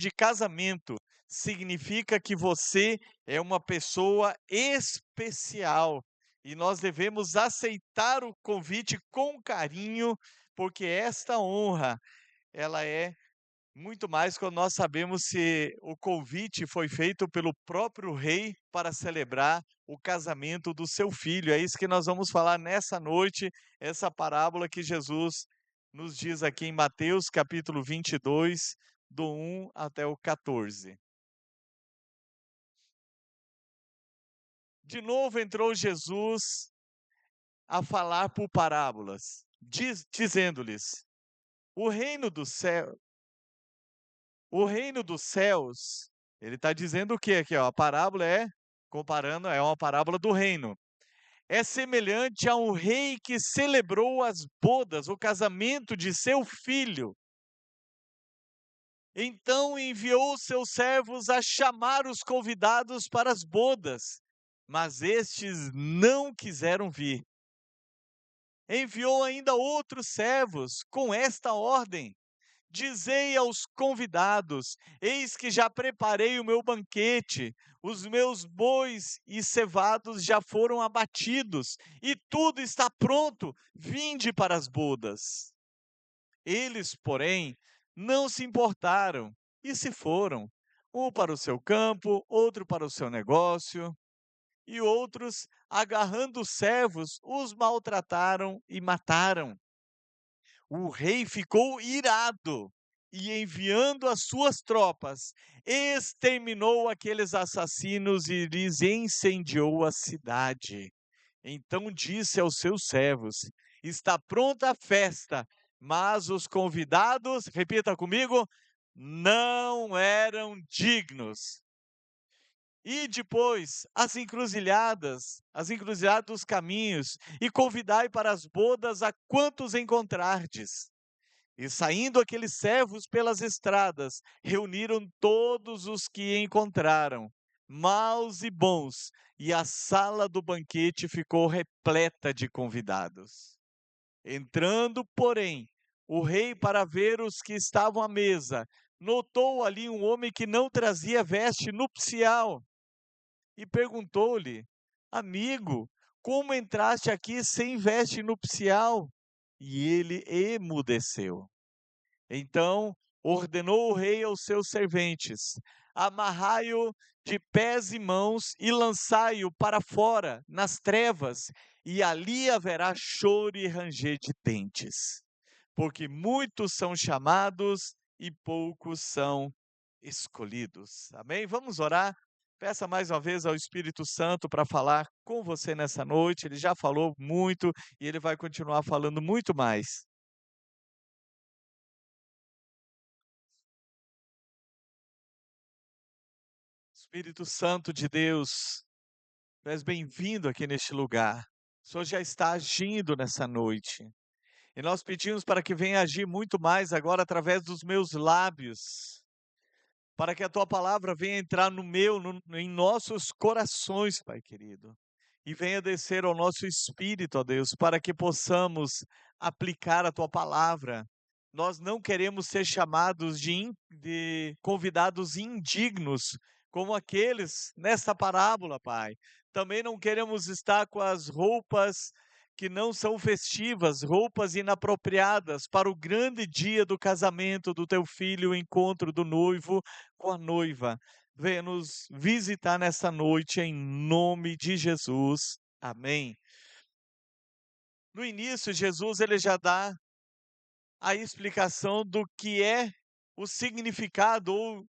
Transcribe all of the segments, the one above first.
de casamento significa que você é uma pessoa especial e nós devemos aceitar o convite com carinho, porque esta honra, ela é muito mais quando nós sabemos se o convite foi feito pelo próprio rei para celebrar o casamento do seu filho. É isso que nós vamos falar nessa noite, essa parábola que Jesus nos diz aqui em Mateus capítulo 22, do 1 até o 14. De novo entrou Jesus a falar por parábolas, dizendo-lhes: o reino do céu, o reino dos céus, ele está dizendo o que aqui, ó? A parábola é, comparando, é uma parábola do reino. É semelhante a um rei que celebrou as bodas, o casamento de seu filho. Então enviou seus servos a chamar os convidados para as bodas, mas estes não quiseram vir. Enviou ainda outros servos com esta ordem: dizei aos convidados: eis que já preparei o meu banquete, os meus bois e cevados já foram abatidos, e tudo está pronto, vinde para as bodas. Eles, porém, não se importaram e se foram, um para o seu campo, outro para o seu negócio, e outros, agarrando os servos, os maltrataram e mataram. O rei ficou irado e, enviando as suas tropas, exterminou aqueles assassinos e lhes incendiou a cidade. Então disse aos seus servos: está pronta a festa, mas os convidados, repita comigo, não eram dignos. E depois as encruzilhadas dos caminhos, e convidai para as bodas a quantos encontrardes. E saindo aqueles servos pelas estradas, reuniram todos os que encontraram, maus e bons, e a sala do banquete ficou repleta de convidados. Entrando, porém, o rei para ver os que estavam à mesa, notou ali um homem que não trazia veste nupcial e perguntou-lhe: amigo, como entraste aqui sem veste nupcial? E ele emudeceu. Então ordenou o rei aos seus serventes: amarrai-o de pés e mãos e lançai-o para fora, nas trevas, e ali haverá choro e ranger de dentes, porque muitos são chamados e poucos são escolhidos. Amém? Vamos orar. Peça mais uma vez ao Espírito Santo para falar com você nessa noite. Ele já falou muito e ele vai continuar falando muito mais. Espírito Santo de Deus, tu és bem-vindo aqui neste lugar. O Senhor já está agindo nessa noite. E nós pedimos para que venha agir muito mais agora através dos meus lábios, para que a tua palavra venha entrar no meu, em nossos corações, Pai querido, e venha descer ao nosso espírito, ó Deus, para que possamos aplicar a tua palavra. Nós não queremos ser chamados de convidados indignos, como aqueles nesta parábola, Pai. Também não queremos estar com as roupas que não são festivas, roupas inapropriadas para o grande dia do casamento do teu filho, o encontro do noivo com a noiva. Venha nos visitar nessa noite em nome de Jesus. Amém. No início, Jesus ele já dá a explicação do que é o significado ou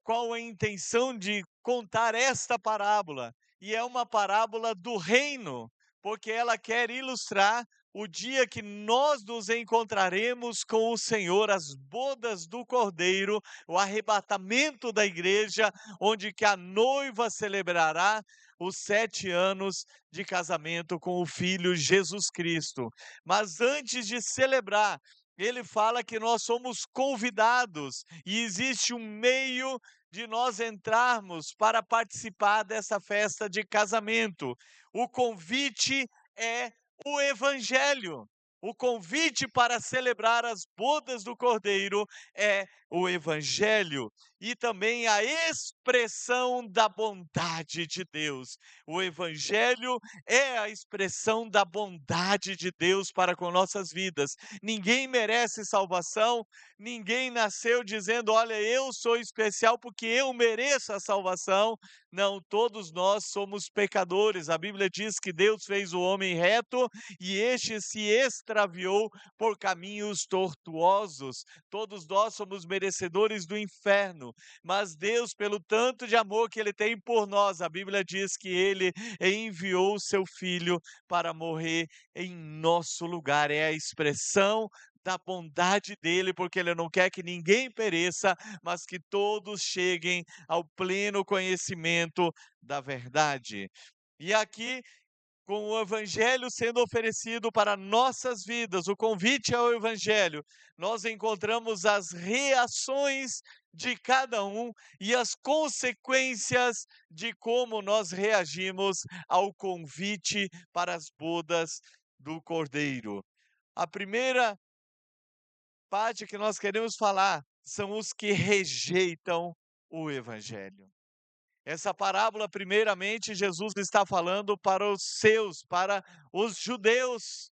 qual a intenção de contar esta parábola. E é uma parábola do reino, porque ela quer ilustrar o dia que nós nos encontraremos com o Senhor, as bodas do Cordeiro, o arrebatamento da igreja, onde que a noiva celebrará os 7 anos de casamento com o Filho Jesus Cristo. Mas antes de celebrar, ele fala que nós somos convidados e existe um meio de nós entrarmos para participar dessa festa de casamento. O convite é o Evangelho. O convite para celebrar as bodas do Cordeiro é o Evangelho e também a expressão da bondade de Deus. O Evangelho é a expressão da bondade de Deus para com nossas vidas. Ninguém merece salvação, ninguém nasceu dizendo: olha, eu sou especial porque eu mereço a salvação. Não, todos nós somos pecadores. A Bíblia diz que Deus fez o homem reto e este se extraviou por caminhos tortuosos. Todos nós somos merecedores do inferno, mas Deus, pelo tanto de amor que Ele tem por nós, a Bíblia diz que Ele enviou o seu Filho para morrer em nosso lugar. É a expressão da bondade dele, porque ele não quer que ninguém pereça, mas que todos cheguem ao pleno conhecimento da verdade. E aqui, com o Evangelho sendo oferecido para nossas vidas, o convite ao Evangelho, nós encontramos as reações de cada um e as consequências de como nós reagimos ao convite para as bodas do Cordeiro. A primeira parte que nós queremos falar são os que rejeitam o Evangelho. Essa parábola, primeiramente, Jesus está falando para os seus, para os judeus.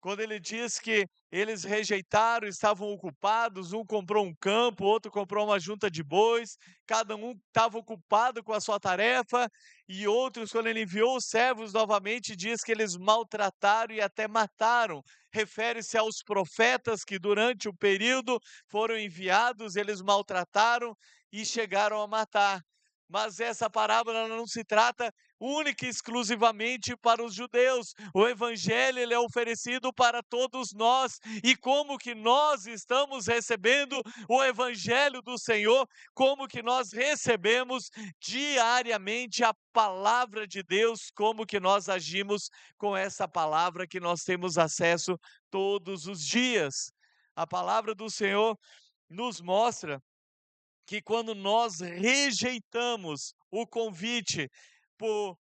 Quando ele diz que eles rejeitaram, estavam ocupados, um comprou um campo, outro comprou uma junta de bois, cada um estava ocupado com a sua tarefa, e outros, quando ele enviou os servos novamente, diz que eles maltrataram e até mataram. Refere-se aos profetas que durante o período foram enviados, eles maltrataram e chegaram a matar. Mas essa parábola não se trata única e exclusivamente para os judeus. O evangelho ele é oferecido para todos nós. E como que nós estamos recebendo o evangelho do Senhor? Como que nós recebemos diariamente a palavra de Deus? Como que nós agimos com essa palavra que nós temos acesso todos os dias? A palavra do Senhor nos mostra que quando nós rejeitamos o convite por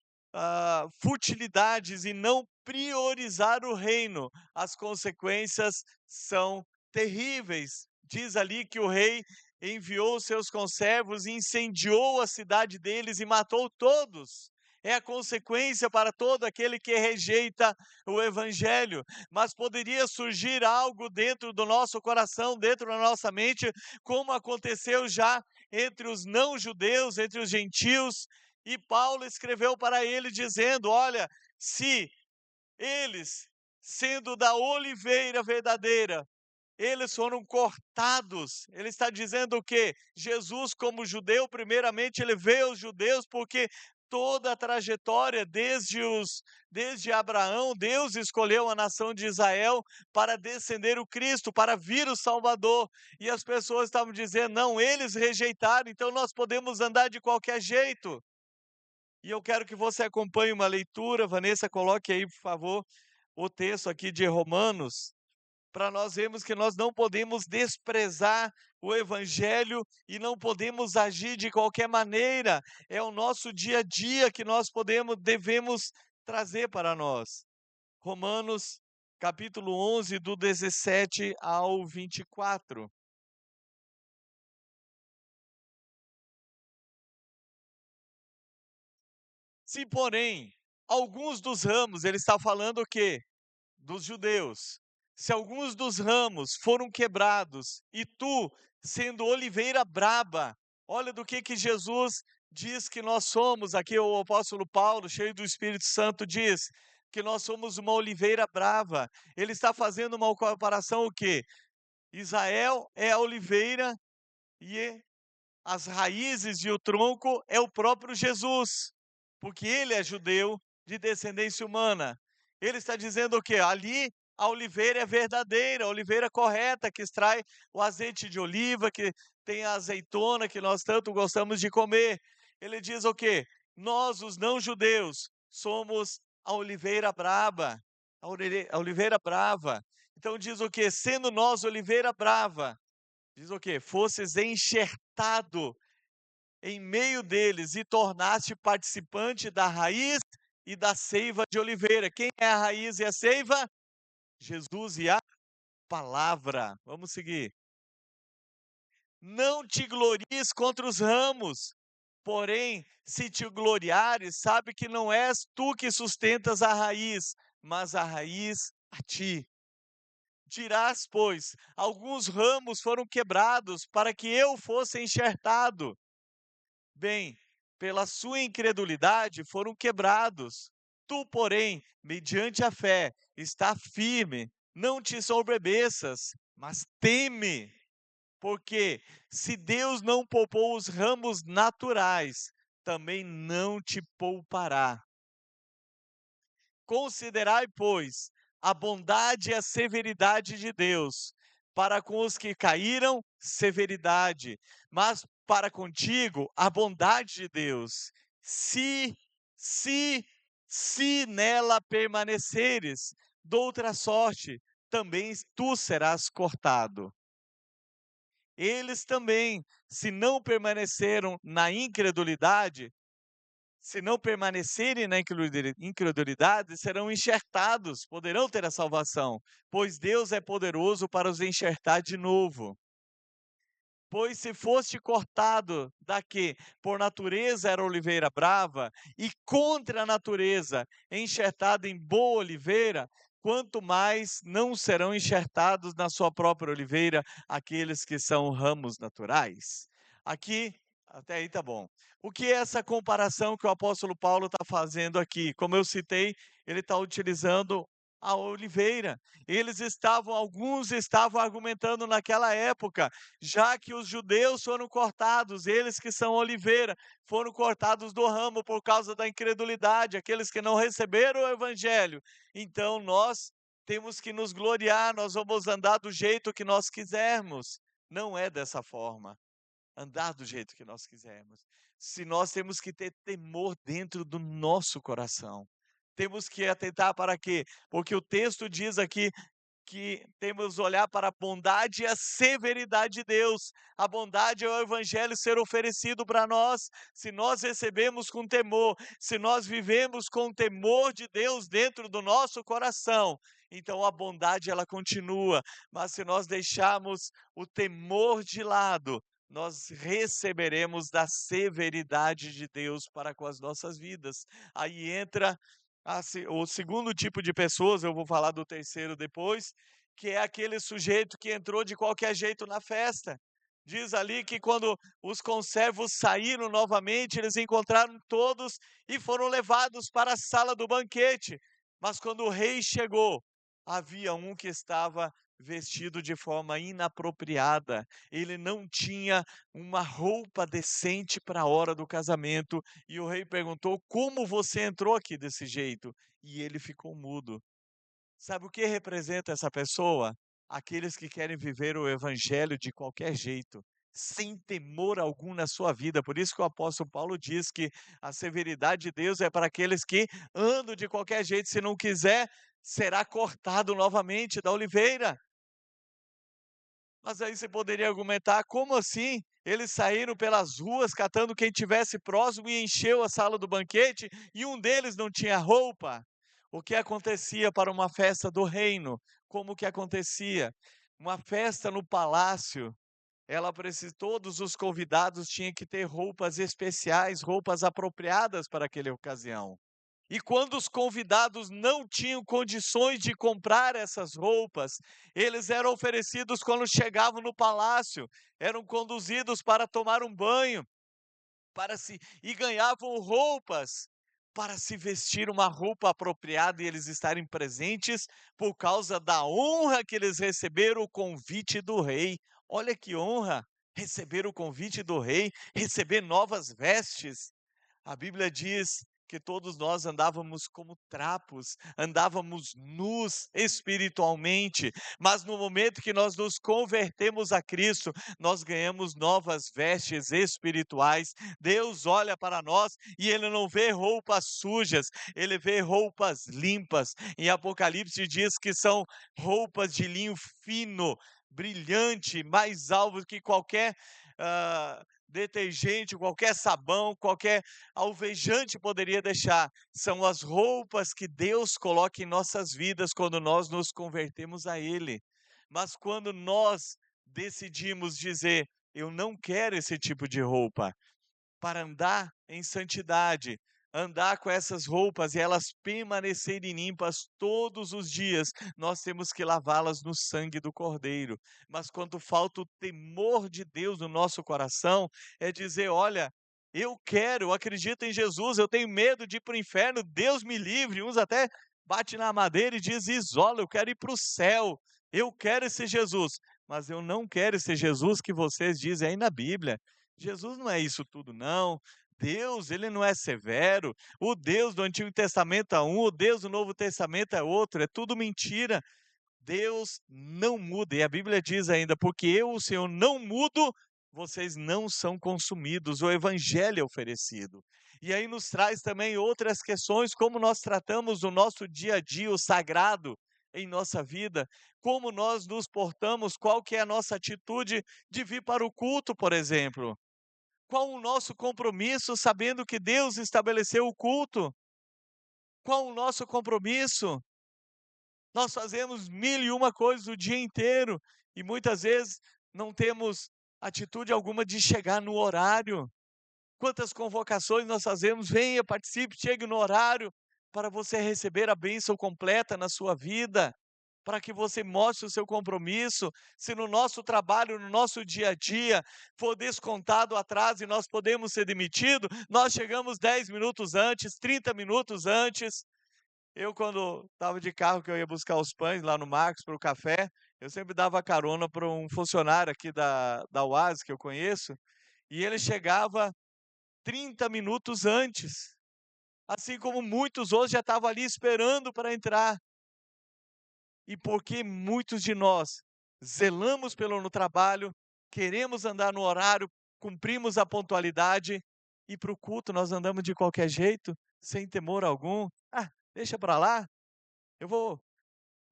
futilidades e não priorizar o reino, as consequências são terríveis. Diz ali que o rei enviou seus conservos e incendiou a cidade deles e matou todos. É a consequência para todo aquele que rejeita o evangelho. Mas poderia surgir algo dentro do nosso coração, dentro da nossa mente, como aconteceu já entre os não-judeus, entre os gentios, e Paulo escreveu para ele dizendo: olha, se eles, sendo da oliveira verdadeira, eles foram cortados. Ele está dizendo o quê? Jesus, como judeu, primeiramente, ele veio aos judeus porque toda a trajetória, desde Abraão, Deus escolheu a nação de Israel para descender o Cristo, para vir o Salvador. E as pessoas estavam dizendo, não, eles rejeitaram, então nós podemos andar de qualquer jeito. E eu quero que você acompanhe uma leitura. Vanessa, coloque aí, por favor, o texto aqui de Romanos, para nós vermos que nós não podemos desprezar o evangelho e não podemos agir de qualquer maneira. É o nosso dia a dia que nós devemos trazer para nós. Romanos, capítulo 11, do 17 ao 24. Se, porém, alguns dos ramos, ele está falando o quê? Dos judeus. Se alguns dos ramos foram quebrados, e tu, sendo oliveira braba, olha do que Jesus diz que nós somos, aqui o apóstolo Paulo, cheio do Espírito Santo, diz que nós somos uma oliveira brava. Ele está fazendo uma comparação o quê? Israel é a oliveira e as raízes e o tronco é o próprio Jesus, porque ele é judeu de descendência humana. Ele está dizendo o quê? Ali a oliveira é verdadeira, a oliveira correta, que extrai o azeite de oliva, que tem a azeitona que nós tanto gostamos de comer. Ele diz o quê? Nós, os não-judeus, somos a oliveira braba, a oliveira brava. Então diz o quê? Sendo nós oliveira brava, diz o quê? Fosses enxertado em meio deles e tornaste participante da raiz e da seiva de oliveira. Quem é a raiz e a seiva? Jesus e a palavra. Vamos seguir. Não te glories contra os ramos, porém, se te gloriares, sabe que não és tu que sustentas a raiz, mas a raiz a ti. Dirás, pois, alguns ramos foram quebrados para que eu fosse enxertado. Bem, pela sua incredulidade foram quebrados. Tu, porém, mediante a fé, está firme, não te sobrebeças, mas teme, porque se Deus não poupou os ramos naturais, também não te poupará. Considerai, pois, a bondade e a severidade de Deus. Para com os que caíram, severidade, mas para contigo, a bondade de Deus. Se, se, se nela permaneceres, doutra sorte, também tu serás cortado. Eles também, se não permaneceram na incredulidade, se não permanecerem na incredulidade, serão enxertados, poderão ter a salvação, pois Deus é poderoso para os enxertar de novo. Pois se foste cortado da que por natureza era oliveira brava, e contra a natureza enxertado em boa oliveira, quanto mais não serão enxertados na sua própria oliveira aqueles que são ramos naturais. Aqui, até aí tá bom. O que é essa comparação que o apóstolo Paulo está fazendo aqui? Como eu citei, ele está utilizando a oliveira. Alguns estavam argumentando naquela época, já que os judeus foram cortados, eles que são oliveira, foram cortados do ramo por causa da incredulidade, aqueles que não receberam o evangelho. Então nós temos que nos gloriar, nós vamos andar do jeito que nós quisermos. Não é dessa forma. Andar do jeito que nós quisermos. Se nós temos que ter temor dentro do nosso coração. Temos que atentar para quê? Porque o texto diz aqui que temos olhar para a bondade e a severidade de Deus. A bondade é o evangelho ser oferecido para nós. Se nós recebemos com temor, se nós vivemos com o temor de Deus dentro do nosso coração, então a bondade ela continua. Mas se nós deixarmos o temor de lado, nós receberemos da severidade de Deus para com as nossas vidas. Aí entra o segundo tipo de pessoas, eu vou falar do terceiro depois, que é aquele sujeito que entrou de qualquer jeito na festa. Diz ali que quando os conservos saíram novamente, eles encontraram todos e foram levados para a sala do banquete. Mas quando o rei chegou, havia um que estava vestido de forma inapropriada. Ele não tinha uma roupa decente para a hora do casamento. E o rei perguntou: como você entrou aqui desse jeito? E ele ficou mudo. Sabe o que representa essa pessoa? Aqueles que querem viver o evangelho de qualquer jeito, sem temor algum na sua vida. Por isso que o apóstolo Paulo diz que a severidade de Deus é para aqueles que andam de qualquer jeito, se não quiser, será cortado novamente da oliveira. Mas aí você poderia argumentar: como assim? Eles saíram pelas ruas catando quem tivesse próximo e encheu a sala do banquete, e um deles não tinha roupa. O que acontecia para uma festa do reino? Como que acontecia? Uma festa no palácio, todos os convidados tinham que ter roupas especiais, roupas apropriadas para aquela ocasião. E quando os convidados não tinham condições de comprar essas roupas, eles eram oferecidos quando chegavam no palácio, eram conduzidos para tomar um banho, e ganhavam roupas para se vestir uma roupa apropriada e eles estarem presentes por causa da honra que eles receberam o convite do rei. Olha que honra! Receber o convite do rei, receber novas vestes. A Bíblia diz que todos nós andávamos como trapos, andávamos nus espiritualmente, mas no momento que nós nos convertemos a Cristo, nós ganhamos novas vestes espirituais. Deus olha para nós e Ele não vê roupas sujas, Ele vê roupas limpas. Em Apocalipse diz que são roupas de linho fino, brilhante, mais alvo que qualquer detergente, qualquer sabão, qualquer alvejante poderia deixar. São as roupas que Deus coloca em nossas vidas quando nós nos convertemos a Ele. Mas quando nós decidimos dizer: "Eu não quero esse tipo de roupa", para andar em santidade, andar com essas roupas e elas permanecerem limpas todos os dias, nós temos que lavá-las no sangue do Cordeiro. Mas quando falta o temor de Deus no nosso coração, é dizer: olha, eu quero, eu acredito em Jesus, eu tenho medo de ir para o inferno, Deus me livre. Uns até bate na madeira e diz: isola, eu quero ir para o céu, eu quero esse Jesus. Mas eu não quero esse Jesus que vocês dizem aí na Bíblia. Jesus não é isso tudo não. Deus, ele não é severo. O Deus do Antigo Testamento é um, o Deus do Novo Testamento é outro, é tudo mentira. Deus não muda. E a Bíblia diz ainda: porque eu, o Senhor, não mudo, vocês não são consumidos. O evangelho é oferecido. E aí nos traz também outras questões, como nós tratamos o nosso dia a dia, o sagrado em nossa vida, como nós nos portamos, qual que é a nossa atitude de vir para o culto, por exemplo. Qual o nosso compromisso sabendo que Deus estabeleceu o culto? Qual o nosso compromisso? Nós fazemos mil e uma coisas o dia inteiro e muitas vezes não temos atitude alguma de chegar no horário. Quantas convocações nós fazemos? Venha, participe, chegue no horário para você receber a bênção completa na sua vida, para que você mostre o seu compromisso. Se no nosso trabalho, no nosso dia a dia, for descontado o atraso e nós podemos ser demitidos, nós chegamos 10 minutos antes, 30 minutos antes. Eu, quando estava de carro, que eu ia buscar os pães lá no Marcos para o café, eu sempre dava carona para um funcionário aqui da UAS, que eu conheço, e ele chegava 30 minutos antes, assim como muitos outros já estavam ali esperando para entrar. E porque muitos de nós zelamos pelo no trabalho, queremos andar no horário, cumprimos a pontualidade, e para o culto nós andamos de qualquer jeito, sem temor algum. Ah, deixa para lá, eu vou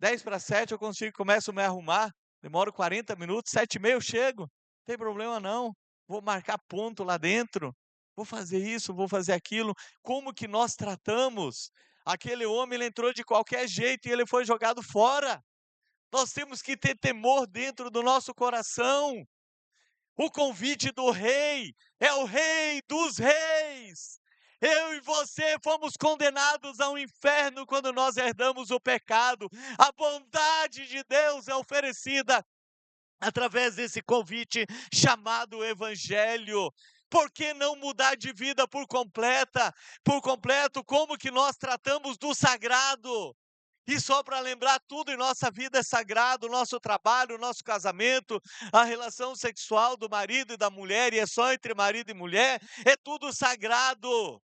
6:50 eu consigo, começo a me arrumar, demoro 40 minutos, 7:30 eu chego, não tem problema não, vou marcar ponto lá dentro, vou fazer isso, vou fazer aquilo. Como que nós tratamos? Aquele homem, ele entrou de qualquer jeito e ele foi jogado fora. Nós temos que ter temor dentro do nosso coração. O convite do rei é o rei dos reis. Eu e você fomos condenados ao inferno quando nós herdamos o pecado. A bondade de Deus é oferecida através desse convite chamado evangelho. Por que não mudar de vida por completa? Por completo, como que nós tratamos do sagrado? E só para lembrar, tudo em nossa vida é sagrado, o nosso trabalho, o nosso casamento, a relação sexual do marido e da mulher, e é só entre marido e mulher, é tudo sagrado.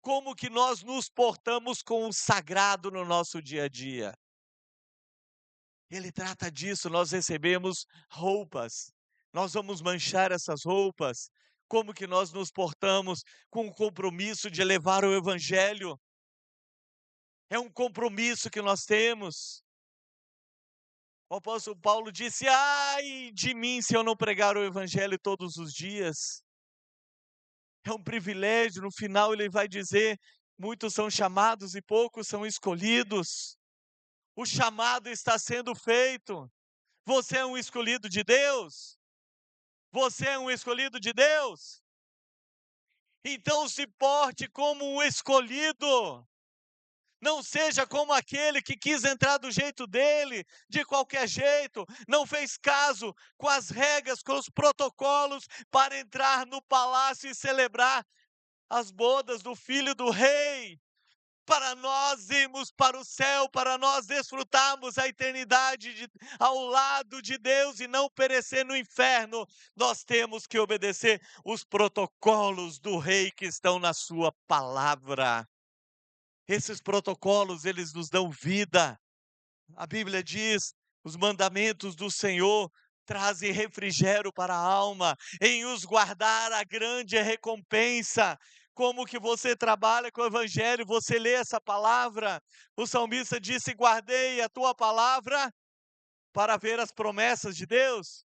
Como que nós nos portamos com o sagrado no nosso dia a dia? Ele trata disso, nós recebemos roupas, nós vamos manchar essas roupas. Como que nós nos portamos com o compromisso de levar o evangelho? É um compromisso que nós temos. O apóstolo Paulo disse: ai de mim se eu não pregar o evangelho todos os dias. É um privilégio, no final ele vai dizer: muitos são chamados e poucos são escolhidos. O chamado está sendo feito. Você é um escolhido de Deus? Você é um escolhido de Deus? Então se porte como um escolhido. Não seja como aquele que quis entrar do jeito dele, de qualquer jeito, não fez caso com as regras, com os protocolos para entrar no palácio e celebrar as bodas do filho do rei. Para nós irmos para o céu, para nós desfrutarmos a eternidade ao lado de Deus e não perecer no inferno, nós temos que obedecer os protocolos do rei que estão na sua palavra. Esses protocolos, eles nos dão vida. A Bíblia diz: os mandamentos do Senhor trazem refrigério para a alma, em os guardar a grande recompensa. Como que você trabalha com o evangelho, você lê essa palavra? O salmista disse: guardei a tua palavra para ver as promessas de Deus,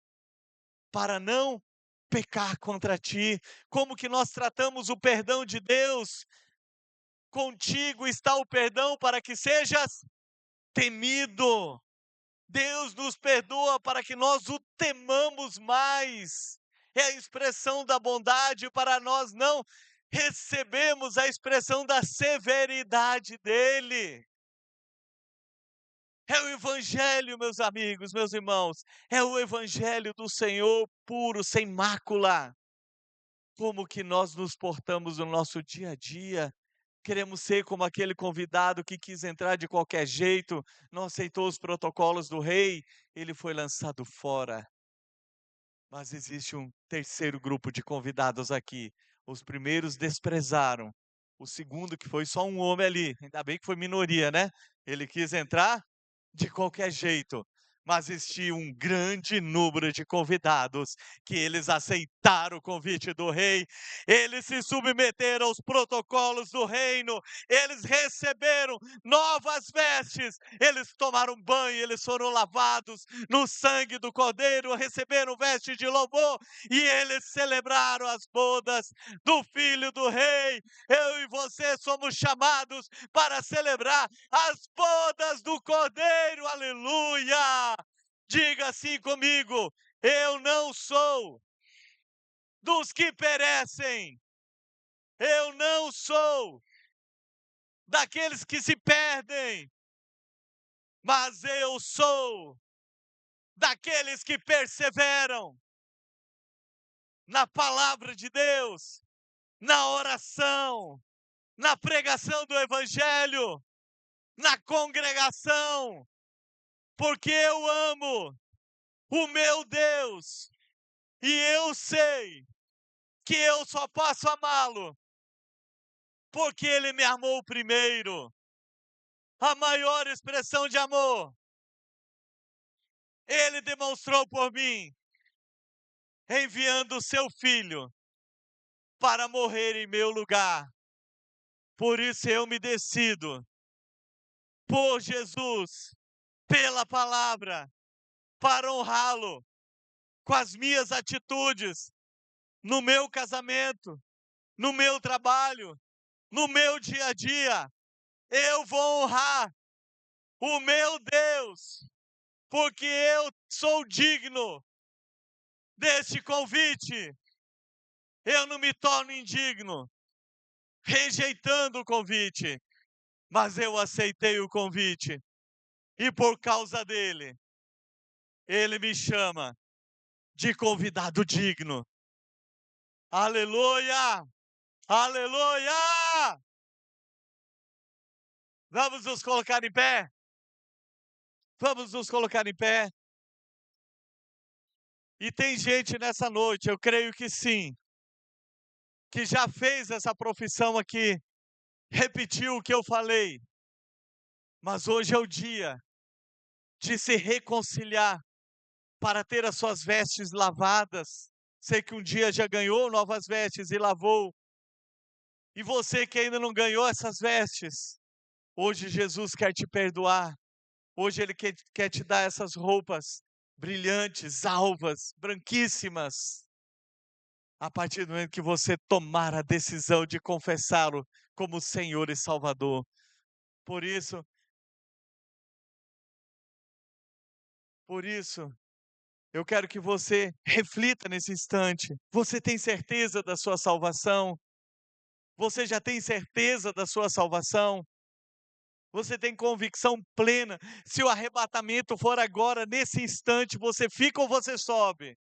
para não pecar contra ti? Como que nós tratamos o perdão de Deus? Contigo está o perdão para que sejas temido. Deus nos perdoa para que nós o temamos mais. É a expressão da bondade para nós não recebemos a expressão da severidade dele. É o evangelho, meus amigos, meus irmãos, é o evangelho do Senhor puro, sem mácula. Como que nós nos portamos no nosso dia a dia? Queremos ser como aquele convidado que quis entrar de qualquer jeito, não aceitou os protocolos do rei, ele foi lançado fora. Mas existe um terceiro grupo de convidados aqui. Os primeiros desprezaram. O segundo, que foi só um homem ali, ainda bem que foi minoria, né? Ele quis entrar de qualquer jeito. Mas existia um grande número de convidados que eles aceitaram o convite do rei, eles se submeteram aos protocolos do reino, eles receberam novas vestes, eles tomaram banho, eles foram lavados no sangue do Cordeiro, receberam vestes de louvor e eles celebraram as bodas do Filho do Rei. Eu e você somos chamados para celebrar as bodas do Cordeiro, aleluia! Diga assim comigo: eu não sou dos que perecem, eu não sou daqueles que se perdem, mas eu sou daqueles que perseveram na palavra de Deus, na oração, na pregação do Evangelho, na congregação, porque eu amo o meu Deus e eu sei que eu só posso amá-lo porque ele me amou primeiro. A maior expressão de amor ele demonstrou por mim, enviando o seu filho para morrer em meu lugar. Por isso eu me decido por Jesus, pela palavra, para honrá-lo com as minhas atitudes, no meu casamento, no meu trabalho, no meu dia a dia. Eu vou honrar o meu Deus, porque eu sou digno deste convite. Eu não me torno indigno rejeitando o convite, mas eu aceitei o convite e por causa dele, ele me chama de convidado digno. Aleluia! Aleluia! Vamos nos colocar em pé? Vamos nos colocar em pé? E tem gente nessa noite, eu creio que sim, que já fez essa profissão aqui, repetiu o que eu falei, mas hoje é o dia de se reconciliar para ter as suas vestes lavadas. Sei que um dia já ganhou novas vestes e lavou. E você que ainda não ganhou essas vestes, hoje Jesus quer te perdoar. Hoje Ele quer te dar essas roupas brilhantes, alvas, branquíssimas. A partir do momento que você tomar a decisão de confessá-lo como Senhor e Salvador. Por isso, por isso, eu quero que você reflita nesse instante. Você tem certeza da sua salvação? Você já tem certeza da sua salvação? Você tem convicção plena? Se o arrebatamento for agora, nesse instante, você fica ou você sobe?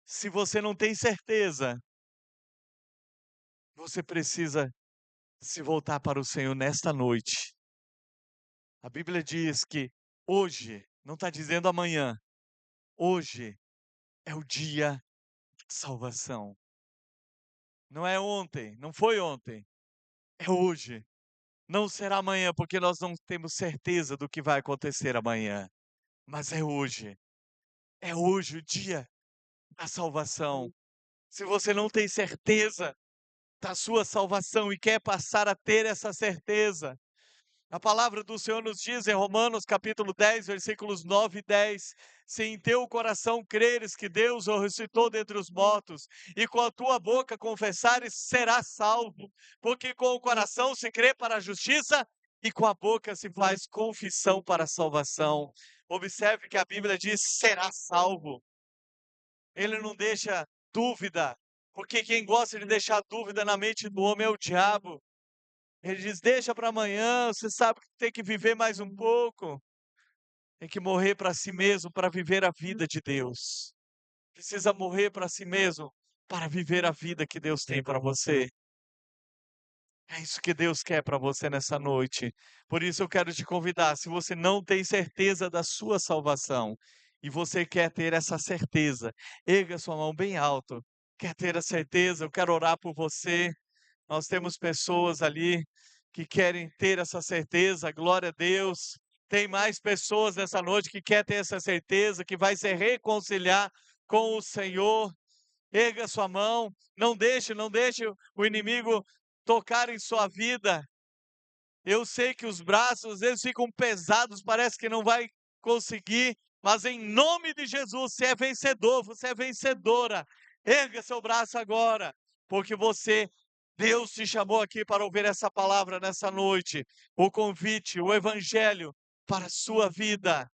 Se você não tem certeza, você precisa se voltar para o Senhor nesta noite. A Bíblia diz que hoje, não está dizendo amanhã, hoje é o dia da salvação. Não é ontem, não foi ontem, é hoje. Não será amanhã, porque nós não temos certeza do que vai acontecer amanhã. Mas é hoje. É hoje o dia da salvação. Se você não tem certeza da sua salvação e quer passar a ter essa certeza, A palavra do Senhor nos diz em Romanos capítulo 10, versículos 9 e 10: se em teu coração creres que Deus o ressuscitou dentre os mortos, e com a tua boca confessares, serás salvo. Porque com o coração se crê para a justiça, e com a boca se faz confissão para a salvação. Observe que a Bíblia diz: será salvo. Ele não deixa dúvida, porque quem gosta de deixar dúvida na mente do homem é o diabo. Ele diz: deixa para amanhã, você sabe que tem que viver mais um pouco. Tem que morrer para si mesmo para viver a vida de Deus. Precisa morrer para si mesmo para viver a vida que Deus tem para você. É isso que Deus quer para você nessa noite. Por isso eu quero te convidar, se você não tem certeza da sua salvação e você quer ter essa certeza, erga sua mão bem alto. Quer ter a certeza? Eu quero orar por você. Nós temos pessoas ali que querem ter essa certeza, glória a Deus. Tem mais pessoas nessa noite que quer ter essa certeza, que vai se reconciliar com o Senhor. Erga sua mão, não deixe o inimigo tocar em sua vida. Eu sei que os braços, eles ficam pesados, parece que não vai conseguir, mas em nome de Jesus, você é vencedor, você é vencedora. Erga seu braço agora, porque Deus te chamou aqui para ouvir essa palavra nessa noite, o convite, o evangelho para a sua vida.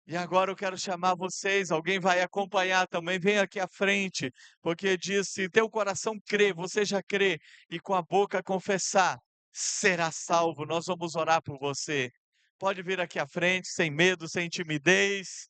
E agora eu quero chamar vocês, alguém vai acompanhar também, vem aqui à frente, porque diz: se teu coração crê, você já crê, e com a boca confessar, será salvo. Nós vamos orar por você. Pode vir aqui à frente, sem medo, sem timidez.